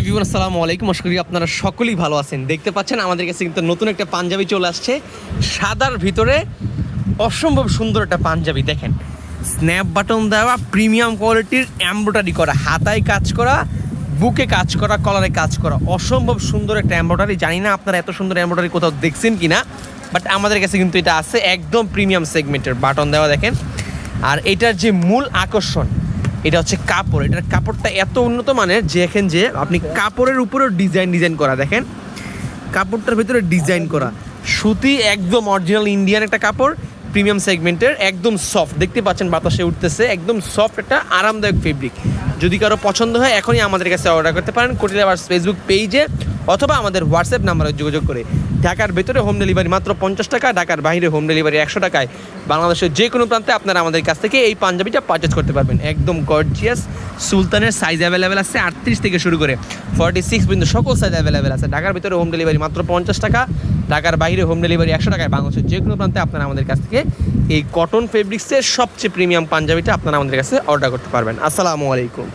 Everyone আসসালামু আলাইকুম। আশা করি আপনারা সকলেই ভালো আছেন। দেখতে পাচ্ছেন আমাদের কাছে কিন্তু নতুন একটা পাঞ্জাবি চলে আসছে, সাদার ভিতরে অসম্ভব সুন্দর একটা পাঞ্জাবি। দেখেন, স্ন্যাপ বাটন দেওয়া, প্রিমিয়াম কোয়ালিটির, এমব্রয়ডারি করা, হাতায় কাজ করা, বুকে কাজ করা, কলারে কাজ করা, অসম্ভব সুন্দর একটা এমব্রয়ডারি। জানি না আপনারা এত সুন্দর এমব্রয়ডারি কোথাও দেখছেন কিনা, বাট আমাদের কাছে কিন্তু এটা আছে। একদম প্রিমিয়াম সেগমেন্টের বাটন দেওয়া দেখেন। আর এটার যে মূল আকর্ষণ, এটা হচ্ছে কাপড়। এটার কাপড়টা এত উন্নত মানের যে দেখেন যে আপনি কাপড়ের উপরেও ডিজাইন করা। দেখেন, কাপড়টার ভিতরে ডিজাইন করা, সুতি, একদম অরিজিনাল ইন্ডিয়ান একটা কাপড়, প্রিমিয়াম সেগমেন্টের, একদম সফট। দেখতে পাচ্ছেন বাতাসে উঠতেছে, একদম সফট একটা আরামদায়ক ফেব্রিক। যদি কারো পছন্দ হয় এখনই আমাদের কাছে অর্ডার করতে পারেন কোটিল আবার্স ফেসবুক পেজে, অথবা আমাদের হোয়াটসঅ্যাপ নাম্বারে যোগাযোগ করে। ঢাকার ভেতরে হোম ডেলিভারি মাত্র 50 টাকা, ঢাকার বাইরে হোম ডেলিভারি 100 টাকায়। বাংলাদেশের যে কোনো প্রান্তে আপনারা আমাদের কাছ থেকে এই পাঞ্জাবিটা পারচেজ করতে পারবেন। একদম গর্জিয়াস সুলতানের সাইজ অ্যাভেলেবেল আছে 38 থেকে শুরু করে 46 পর্যন্ত সকল সাইজ অ্যাভেলেবেল আছে। ঢাকার ভিতরে হোম ডেলিভারি মাত্র 50 টাকা, ঢাকার বাইরে হোম ডেলিভারি 100 টাকায়। বাংলাদেশের যে কোনো প্রান্তে আপনারা আমাদের কাছ থেকে এই কটন ফেব্রিক্সের সবচেয়ে প্রিমিয়াম পাঞ্জাবিটা আপনারা আমাদের কাছে অর্ডার করতে পারবেন। আসসালামু আলাইকুম।